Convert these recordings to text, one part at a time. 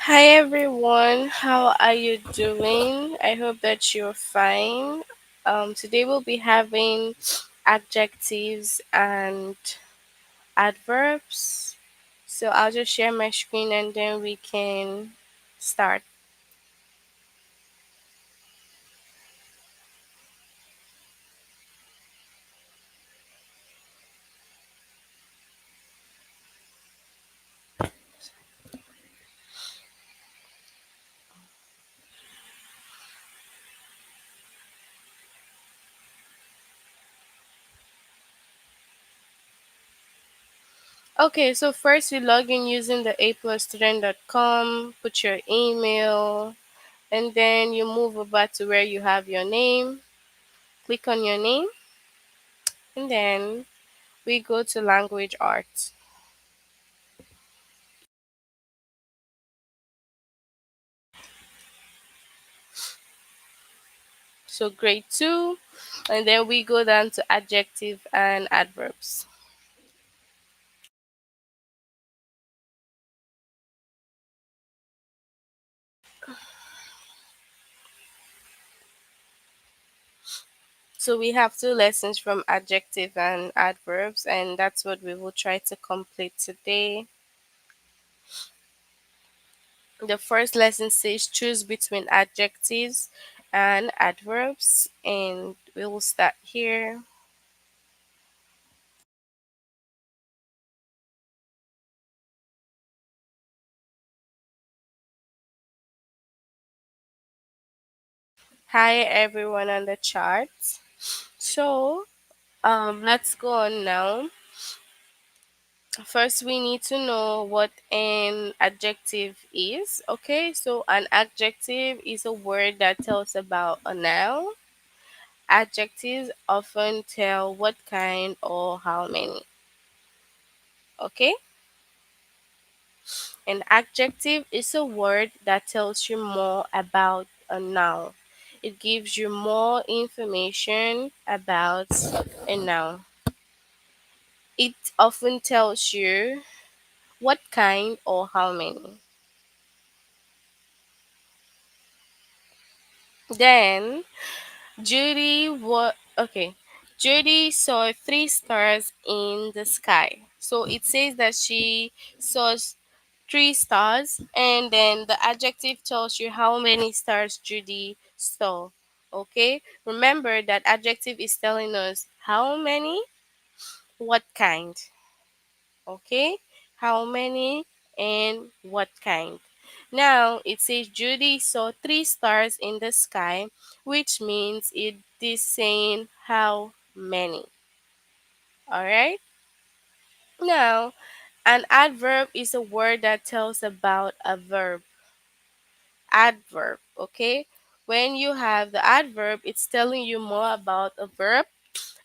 Hi everyone, how are you doing? I hope that you're fine. Today we'll be having adjectives and adverbs. So I'll just share my screen and then we can start. Okay, so first you log in using the aplusstudent.com, put your email, and then you move over to where you have your name. Click on your name, and then we go to language arts. So grade 2, and then we go down to adjective and adverbs. So we have two lessons from adjective and adverbs, and that's what we will try to complete today. The first lesson says choose between adjectives and adverbs, and we will start here. Hi everyone on the chart. So let's go on now. First, we need to know what an adjective is. Okay, so an adjective is a word that tells about a noun. Adjectives often tell what kind or how many. Okay, an adjective is a word that tells you more about a noun. It gives you more information about a noun. It often tells you what kind or how many. Then Judy saw 3 stars in the sky. So it says that she saw 3 stars, and then the adjective tells you how many stars Judy saw. Okay, remember that adjective is telling us how many, what kind. Okay, how many and what kind. Now it says Judy saw 3 stars in the sky, which means it is saying how many. All right. Now, an adverb is a word that tells about a verb. Adverb. Okay. When you have the adverb, it's telling you more about a verb.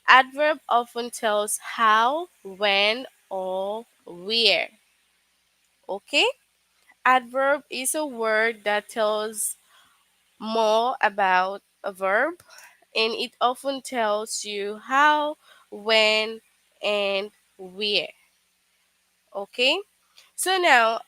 Adverb often tells how, when, or where. Okay. Adverb is a word that tells more about a verb, and it often tells you how, when, and where. Okay? So now,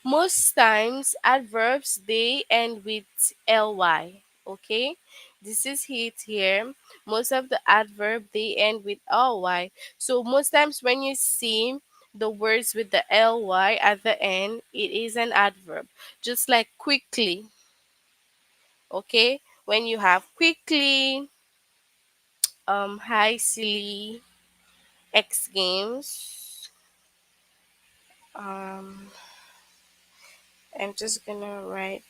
most times adverbs they end with ly. Okay? This is it here. Most of the adverb they end with ly. So most times when you see the words with the ly at the end, it is an adverb. Just like quickly. Okay? When you have quickly, hi silly, X games. Um, I'm just gonna write.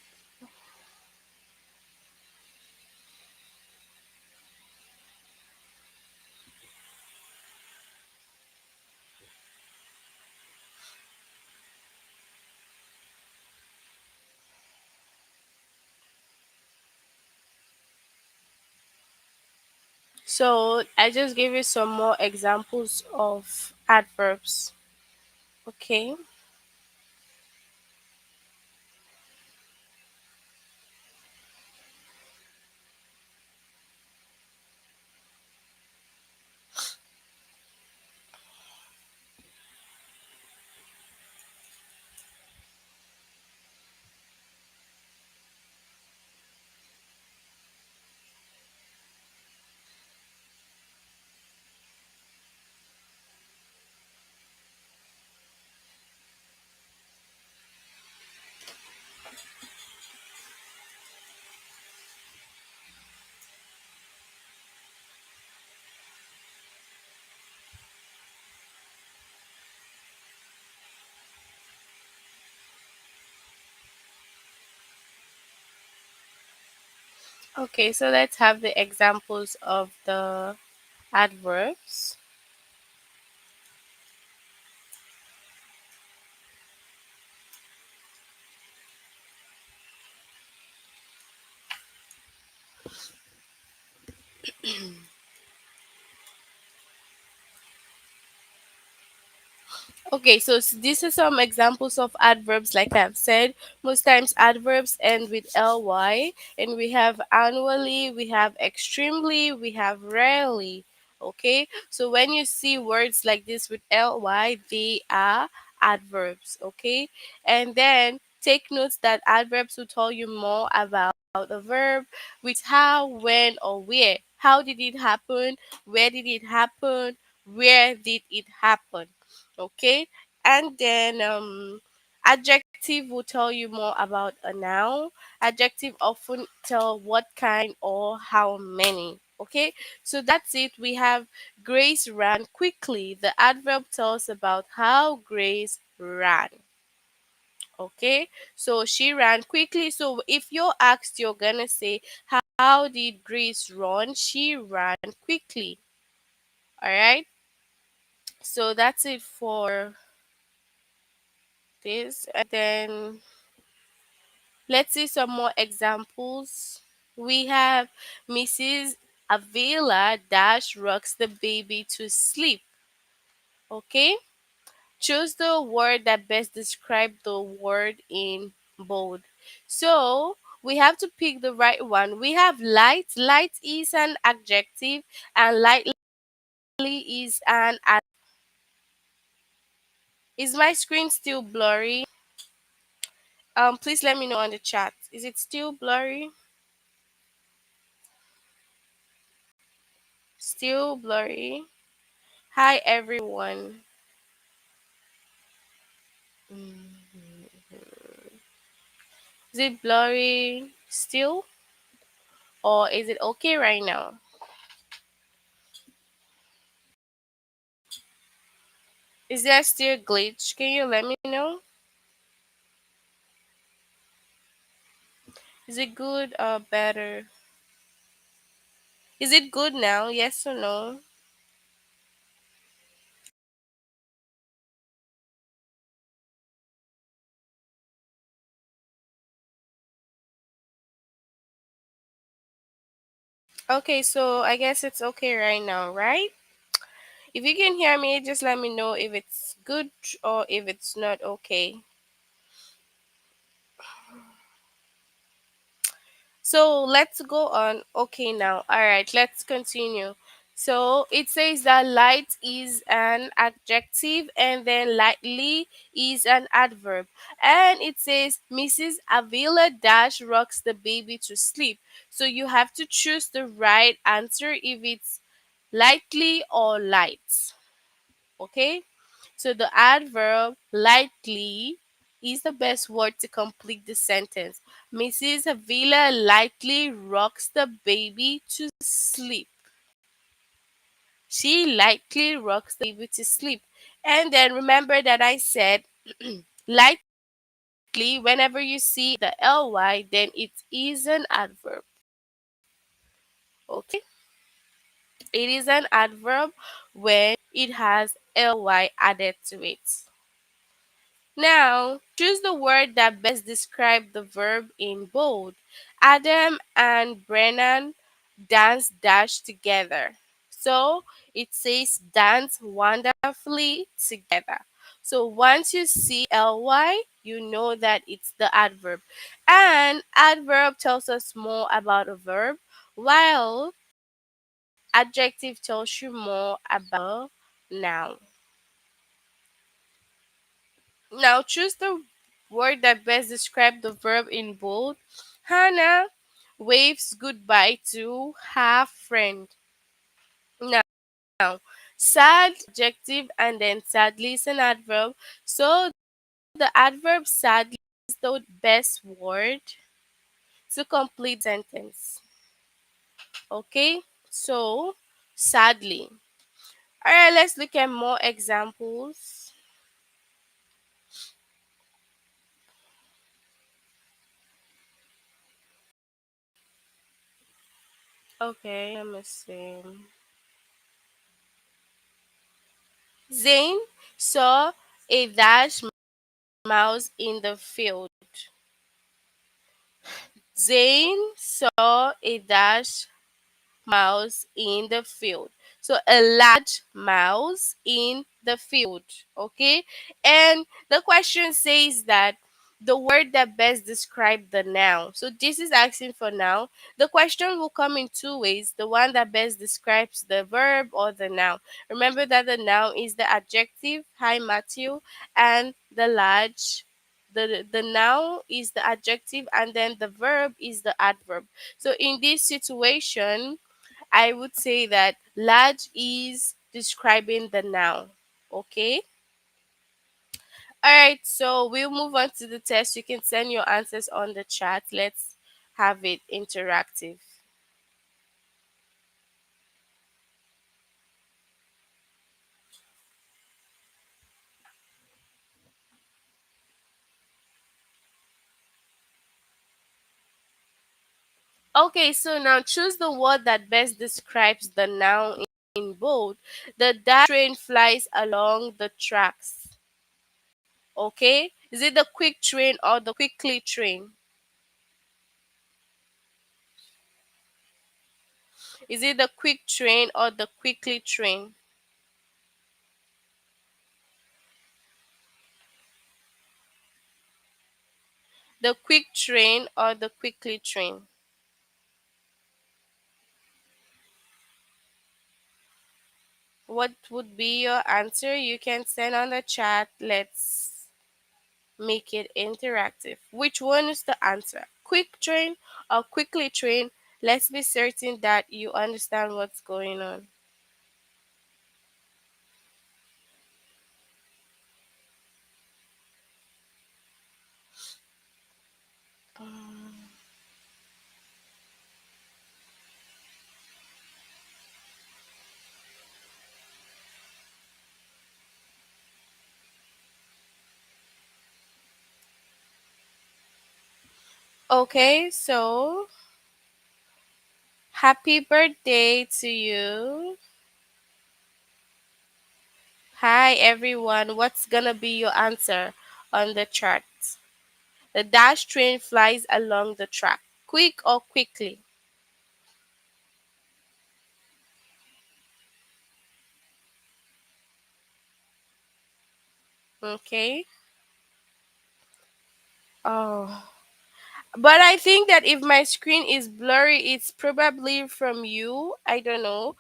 So I just gave you some more examples of adverbs. Okay. Okay, so let's have the examples of the adverbs. Okay, so these are some examples of adverbs. Like I've said, most times adverbs end with ly, and we have annually, we have extremely, we have rarely. Okay, so when you see words like this with ly, they are adverbs. Okay, and then take notes that adverbs will tell you more about the verb with how, when, or where. How did it happen? Where did it happen? Where did it happen? Okay, and then adjective will tell you more about a noun. Adjective often tell what kind or how many. Okay, so that's it. We have Grace ran quickly. The adverb tells about how Grace ran. Okay, so she ran quickly. So if you're asked, you're gonna say, how did Grace run? She ran quickly. All right, so that's it for this. And then let's see some more examples. We have Mrs. Avila dash rocks the baby to sleep. Okay, choose the word that best describe the word in bold. So we have to pick the right one. We have light. Light is an adjective, and lightly is an Is my screen still blurry? Please let me know on the chat. Is it still blurry? Still blurry? Hi everyone. Is it blurry still, or is it okay right now? Is there still glitch? Can you let me know? Is it good or better? Is it good now? Yes or no? Okay, so I guess it's okay right now, right? If you can hear me, just let me know if it's good or if it's not okay. So let's go on. Okay, now. All right, let's continue. So it says that light is an adjective and then lightly is an adverb. And it says Mrs. Avila dash rocks the baby to sleep. So you have to choose the right answer if it's lightly or light. Okay? So the adverb lightly is the best word to complete the sentence. Mrs. Avila lightly rocks the baby to sleep. She lightly rocks the baby to sleep. And then remember that I said lightly, whenever you see the ly, then it is an adverb. Okay? It is an adverb when it has ly added to it. Now, choose the word that best describes the verb in bold. Adam and Brennan dance dash together. So it says dance wonderfully together. So once you see ly, you know that it's the adverb. And adverb tells us more about a verb, while adjective tells you more about a noun. Now choose the word that best describes the verb in bold. Hannah waves goodbye to her friend. Now, sad adjective and then sadly is an adverb. So the adverb sadly is the best word to complete sentence. Okay? So sadly. Alright, let's look at more examples. Okay, let me see. Zane saw a dash mouse in the field. Zane saw a dash mouse in the field. So a large mouse in the field. Okay. And the question says that the word that best describes the noun. So this is asking for noun. The question will come in two ways. The one that best describes the verb or the noun. Remember that the noun is the adjective, hi Matthew, and the large. The noun is the adjective and then the verb is the adverb. So in this situation, I would say that large is describing the noun. Okay. All right. So we'll move on to the test. You can send your answers on the chat. Let's have it interactive. Okay. So now choose the word that best describes the noun in bold. The dash train flies along the tracks. Okay. Is it the quick train or the quickly train? Is it the quick train or the quickly train? The quick train or the quickly train? What would be your answer? You can send on the chat. Let's make it interactive. Which one is the answer? Quick train or quickly train? Let's be certain that you understand what's going on. Okay, so happy birthday to you. Hi everyone. What's gonna be your answer on the chart? The dash train flies along the track. Quick or quickly? Okay. Oh. But I think that if my screen is blurry, it's probably from you. I don't know.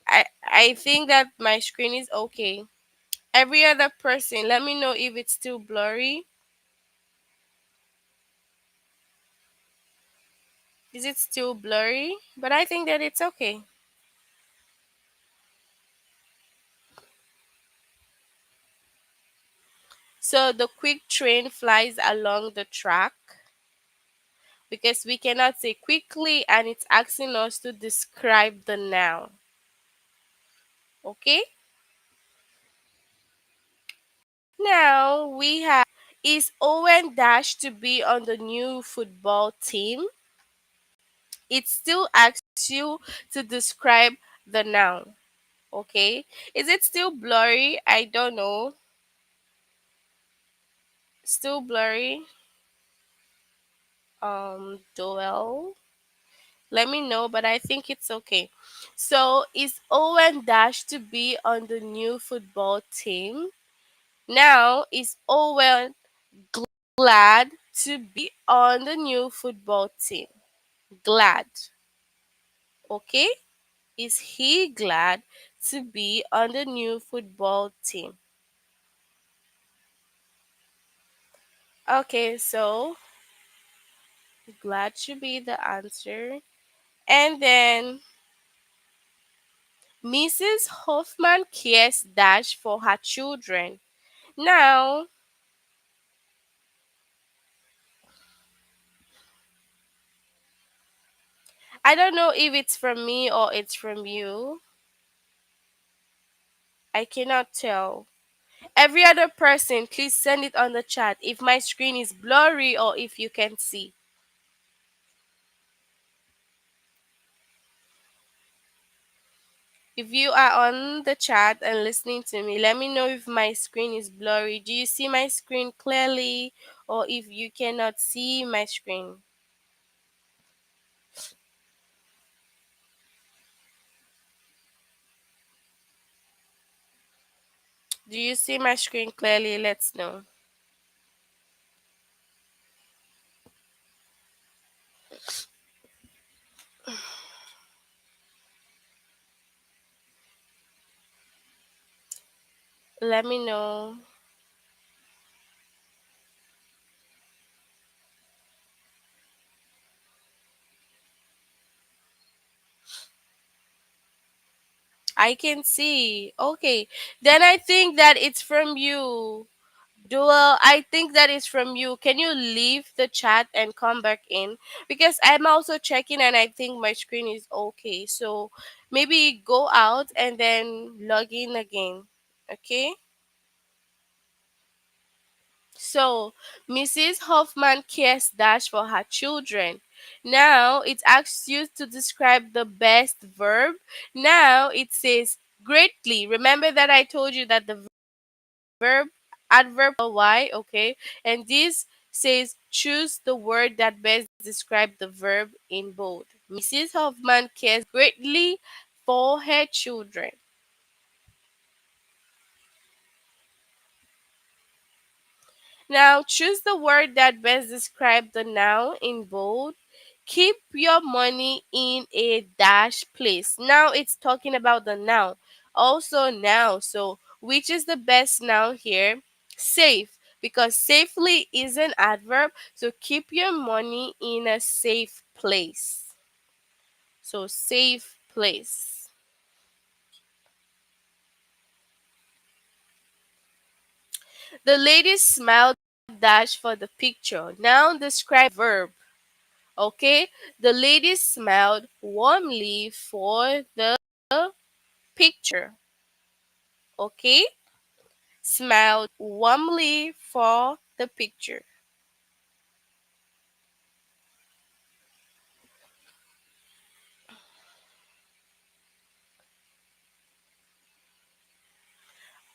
I think that my screen is okay. Every other person, let me know if it's still blurry. Is it still blurry? But I think that it's okay. So the quick train flies along the track because we cannot say quickly and it's asking us to describe the noun. Okay? Now we have, is Owen Dash to be on the new football team? It still asks you to describe the noun. Okay. Is it still blurry? I don't know. Still blurry. Doel. Let me know, but I think it's okay. So is Owen Dash to be on the new football team? Now is Owen glad to be on the new football team? Glad. Okay? Is he glad to be on the new football team? Okay, so glad should be the answer. And then Mrs. Hoffman cares dash for her children. Now, I don't know if it's from me or it's from you. I cannot tell. Every other person, please send it on the chat if my screen is blurry or if you can see. If you are on the chat and listening to me, let me know if my screen is blurry. Do you see my screen clearly, or if you cannot see my screen? Do you see my screen clearly? Let's know. Let me know. I can see. Okay. Then I think that it's from you. Duel, I think that is from you. Can you leave the chat and come back in? Because I'm also checking and I think my screen is okay. So maybe go out and then log in again. Okay? So Mrs. Hoffman cares dash for her children. Now it asks you to describe the best verb. Now it says greatly. Remember that I told you that the verb adverb why, okay? And this says choose the word that best describe the verb in bold. Mrs. Hoffman cares greatly for her children. Now choose the word that best describe the noun in bold. Keep your money in a dash place. Now it's talking about the noun. Also noun. So which is the best noun here? Safe. Because safely is an adverb. So keep your money in a safe place. So safe place. The lady smiled dash for the picture. Now describe verb. Okay, the lady smiled warmly for the picture. Okay, smiled warmly for the picture.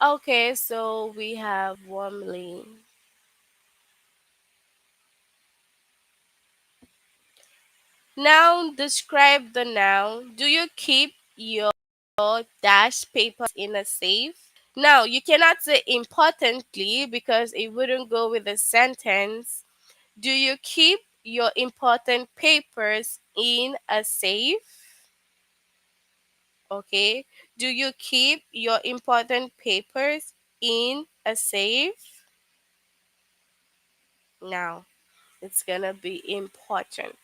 Okay, so we have warmly. Now describe the noun. Do you keep your dash papers in a safe? Now you cannot say importantly because it wouldn't go with the sentence. Do you keep your important papers in a safe? Okay. Do you keep your important papers in a safe? Now, it's gonna be important.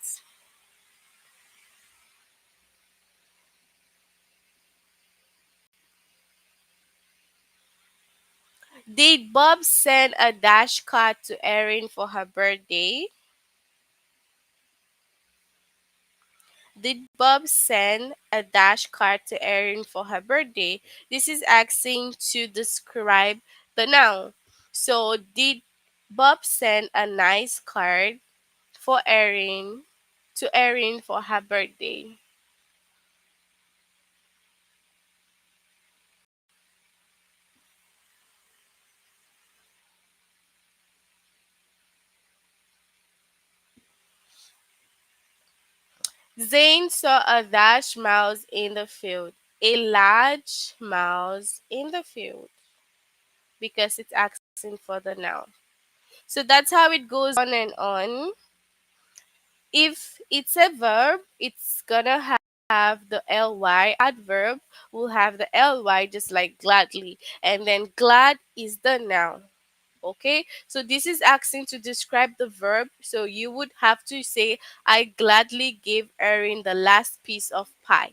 Did Bob send a dash card to Erin for her birthday? Did Bob send a dash card to Erin for her birthday? This is asking to describe the noun. So, did Bob send a nice card for Erin to Erin for her birthday? Zane saw a large mouse in the field. A large mouse in the field because it's asking for the noun. So that's how it goes on and on. If it's a verb, it's gonna have the ly. Adverb will have the ly just like gladly. And then glad is the noun. Okay, so this is asking to describe the verb. So you would have to say, I gladly gave Erin the last piece of pie.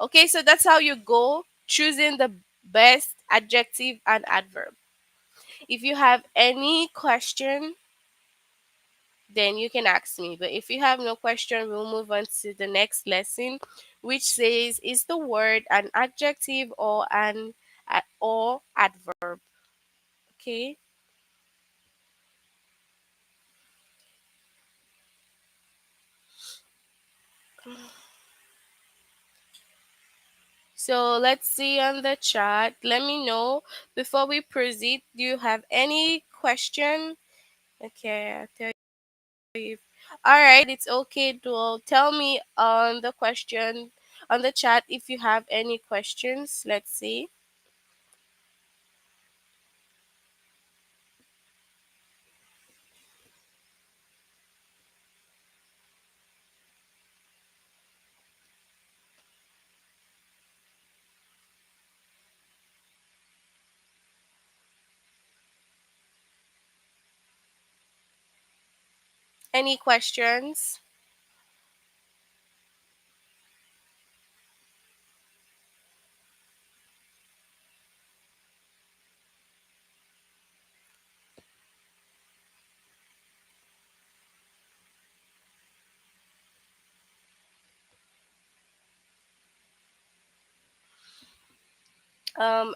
Okay, so that's how you go choosing the best adjective and adverb. If you have any question, then you can ask me. But if you have no question, we'll move on to the next lesson, which says, is the word an adjective or or adverb? Okay. So let's see on the chat. Let me know before we proceed. Do you have any question? Okay, I'll tell you. All right, it's okay to tell me on the question on the chat if you have any questions. Let's see. Any questions?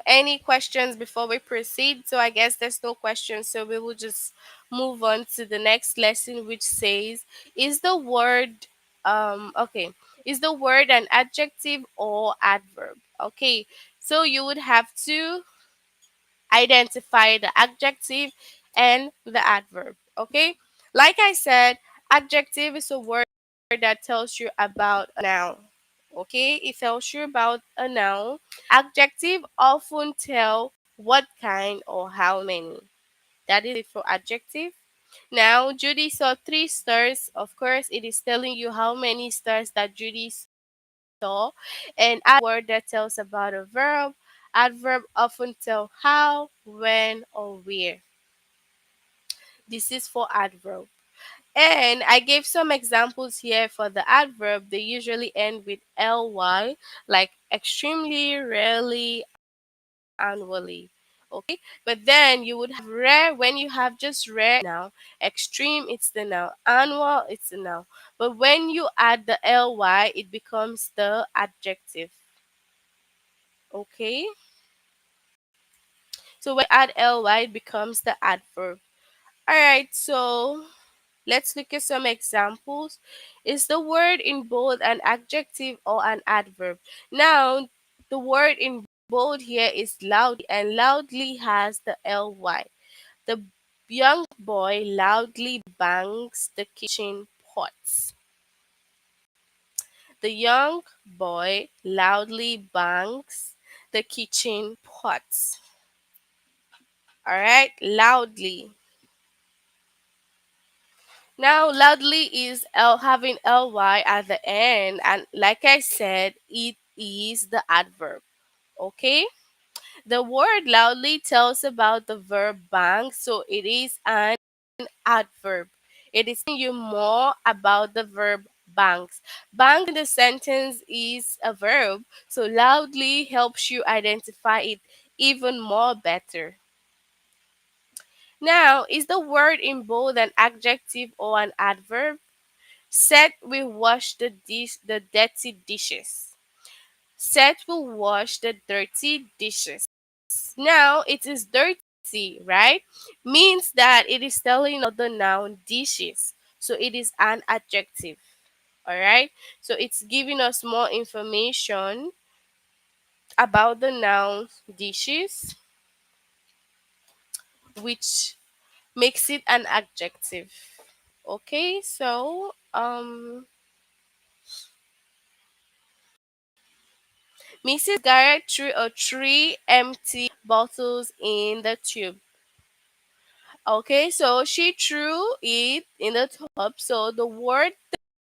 Any questions before we proceed? So I guess there's no questions, so we will just move on to the next lesson, which says, is the word okay, is the word an adjective or adverb? Okay, so you would have to identify the adjective and the adverb. Okay, like I said, adjective is a word that tells you about a noun. Okay, it tells you about a noun. Adjective often tell what kind or how many. That is it for adjective. Now, Judy saw 3 stars. Of course, it is telling you how many stars that Judy saw. And word that tells about a verb. Adverb often tell how, when, or where. This is for adverb. And I gave some examples here for the adverb. They usually end with ly, like extremely, rarely, annually. Okay, but then you would have rare when you have just rare now, extreme it's the noun, annual it's the noun. But when you add the ly, it becomes the adjective. Okay, so when you add ly, it becomes the adverb. All right, so let's look at some examples. Is the word in bold an adjective or an adverb? Now, the word in bold here is loudly, and loudly has the ly. The young boy loudly bangs the kitchen pots. The young boy loudly bangs the kitchen pots. All right, loudly. Now, loudly is having ly at the end, and like I said, it is the adverb. Okay, the word loudly tells about the verb bang, so it is an adverb. It is telling you more about the verb bangs. Bang in the sentence is a verb, so loudly helps you identify it even more better. Now, is the word in bold an adjective or an adverb? Seth will wash the dirty dishes. Seth will wash the dirty dishes. Now it is dirty, right? Means that it is telling of the noun dishes. So it is an adjective. Alright? So it's giving us more information about the noun dishes, which makes it an adjective. Okay, so Mrs. Garrett threw a 3 empty bottles in the tube. Okay, so she threw it in the tub. So the word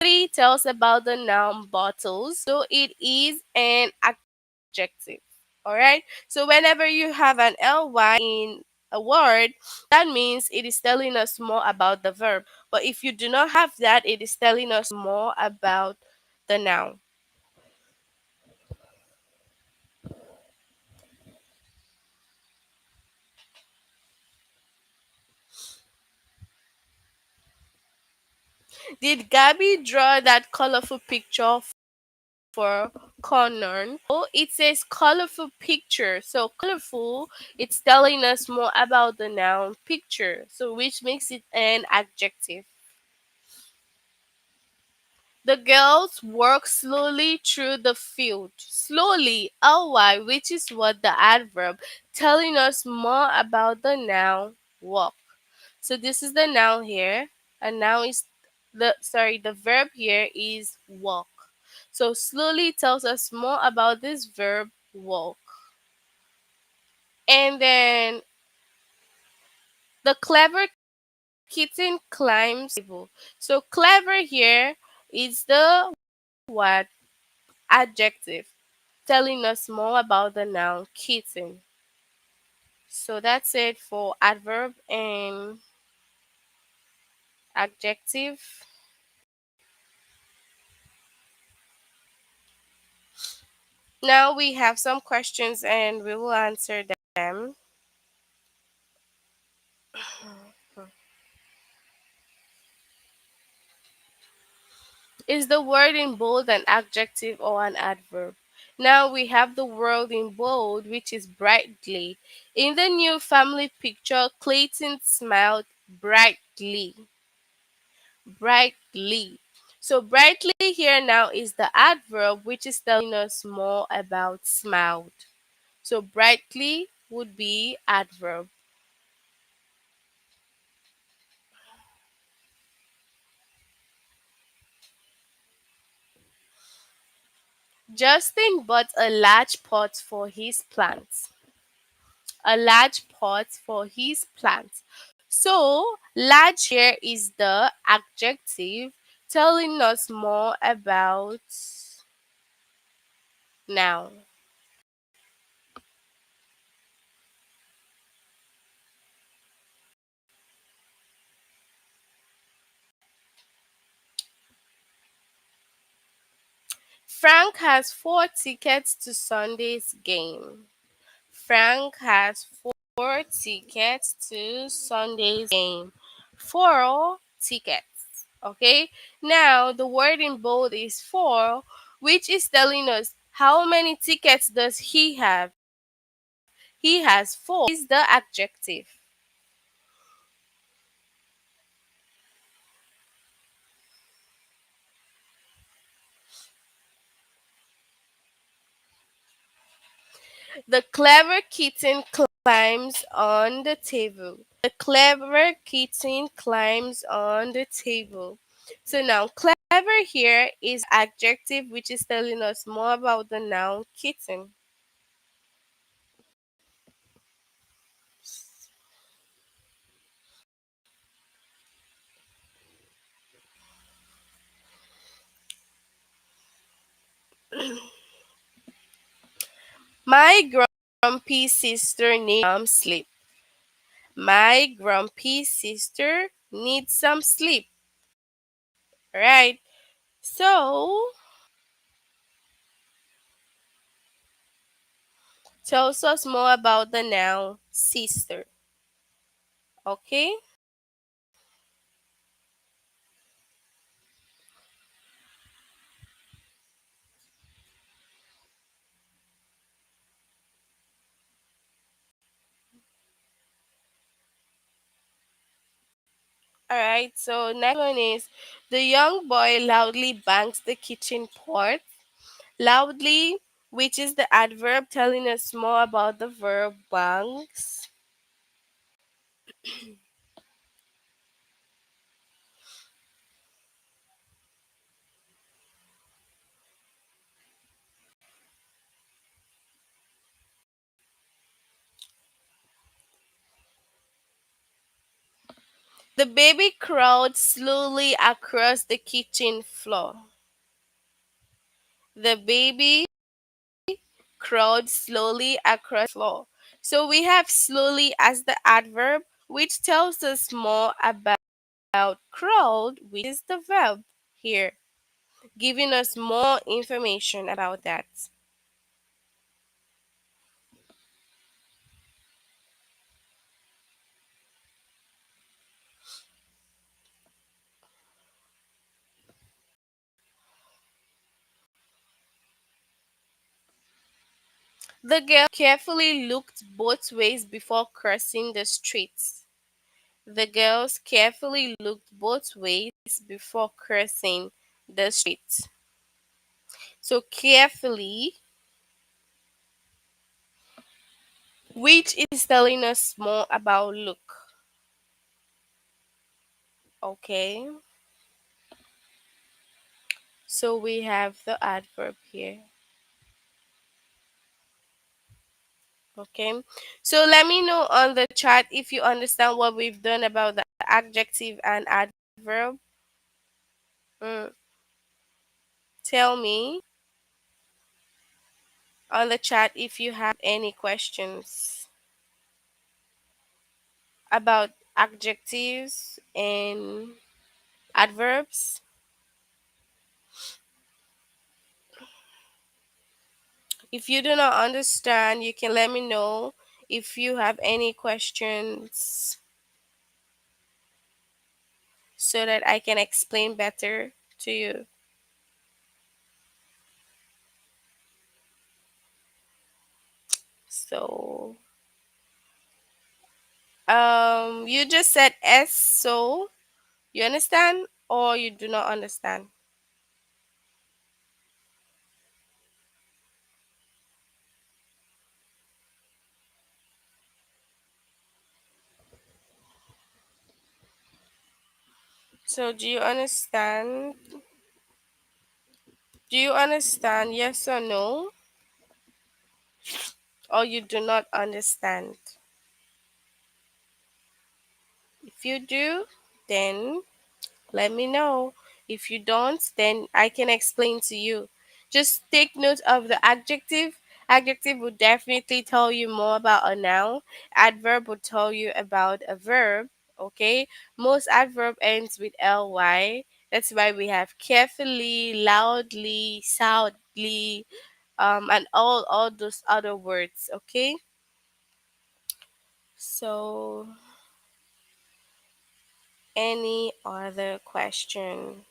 three tells about the noun bottles. So it is an adjective. All right. So whenever you have an ly in a word, that means it is telling us more about the verb. But if you do not have that, it is telling us more about the noun. Did Gabby draw that colorful picture for corner? Oh, it says colorful picture. So colorful, it's telling us more about the noun picture. So which makes it an adjective. The girls walk slowly through the field. Slowly, ly, which is what the adverb, telling us more about the noun walk. So this is the noun here, and now is the verb here is walk. So slowly tells us more about this verb walk. And then the clever kitten climbs table. So clever here is the what adjective telling us more about the noun kitten. So that's it for adverb and adjective. Now we have some questions and we will answer them. Is the word in bold an adjective or an adverb? Now we have the word in bold, which is brightly. In the new family picture, Clayton smiled brightly. Brightly. So brightly here now is the adverb, which is telling us more about smiled. So brightly would be adverb. Justin bought a large pot for his plants. A large pot for his plants. So large here is the adjective telling us more about noun. Frank has 4 tickets to Sunday's game. Frank has 4 tickets to Sunday's game. 4 tickets. Okay. Now the word in bold is four, which is telling us how many tickets does he have. He has four. Is the adjective. The clever kitten climbs on the table. The clever kitten climbs on the table. So now clever here is adjective which is telling us more about the noun kitten. My grumpy sister needs some sleep. My grumpy sister needs some sleep. Right? So tells us more about the noun sister. Okay? Alright, so next one is the young boy loudly bangs the kitchen pot. Loudly, which is the adverb telling us more about the verb bangs. The baby crawled slowly across the kitchen floor. The baby crawled slowly across the floor. So we have slowly as the adverb, which tells us more about crawled, which is the verb here, giving us more information about that. The girl carefully looked both ways before crossing the street. The girls carefully looked both ways before crossing the street. So carefully, which is telling us more about look. Okay, so we have the adverb here. Okay, so let me know on the chat if you understand what we've done about the adjective and adverb. Mm, tell me on the chat if you have any questions about adjectives and adverbs. If you do not understand, you can let me know. If you have any questions so that I can explain better to you. So, you just said S, so you understand or you do not understand? So, do you understand? Do you understand? Yes or no? Or you do not understand? If you do, then let me know. If you don't, then I can explain to you. Just take note of the adjective. Adjective will definitely tell you more about a noun. Adverb will tell you about a verb. Okay. Most adverb ends with ly. That's why we have carefully, loudly, soundly, and all those other words. Okay. So, any other question?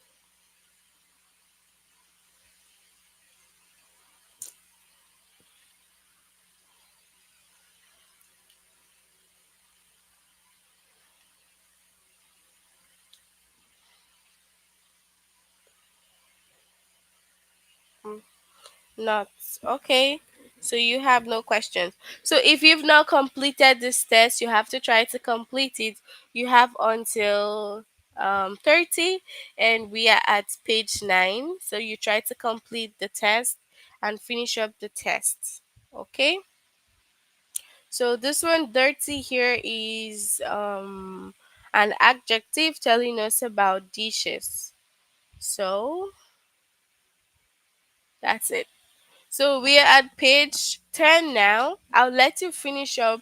Not okay. So you have no questions. So if you've not completed this test, you have to try to complete it. You have until 30, and we are at page 9. So you try to complete the test and finish up the test. Okay. So this one, dirty, here is an adjective telling us about dishes. So that's it. So we are at page 10 now. I'll let you finish up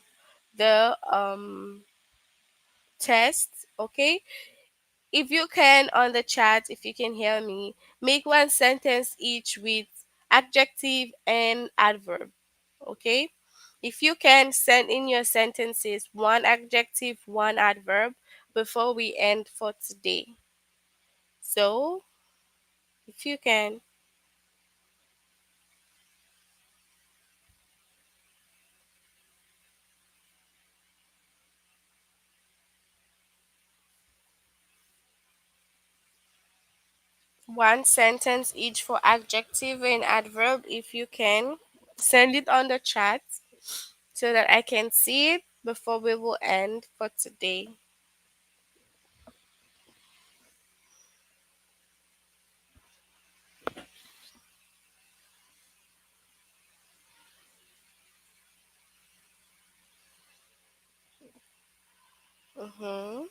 the test, okay? If you can on the chat, if you can hear me, make one sentence each with adjective and adverb, okay? If you can send in your sentences, one adjective, one adverb before we end for today. So, if you can, one sentence each for adjective and adverb, if you can. Send it on the chat so that I can see it before we will end for today. Mm-hmm.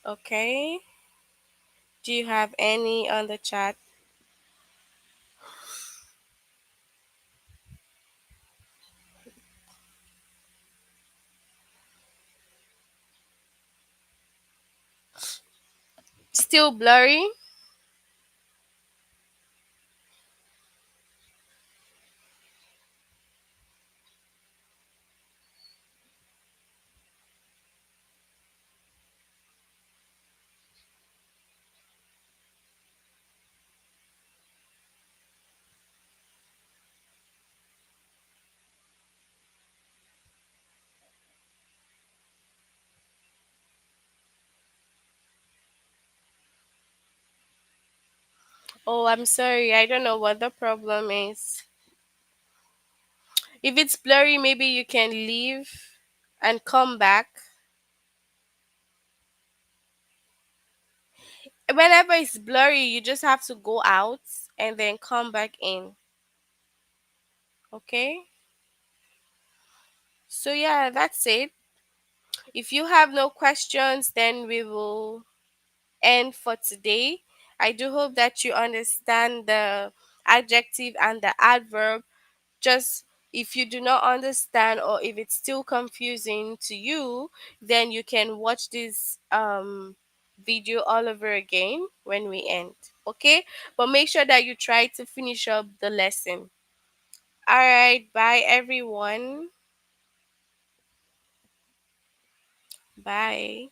Okay. Do you have any on the chat? Still blurry? Oh, I'm sorry. I don't know what the problem is. If it's blurry, maybe you can leave and come back. Whenever it's blurry, you just have to go out and then come back in. Okay? So, yeah, that's it. If you have no questions, then we will end for today. I do hope that you understand the adjective and the adverb. Just if you do not understand or if it's still confusing to you, then you can watch this video all over again when we end. Okay? But make sure that you try to finish up the lesson. All right, bye everyone. Bye.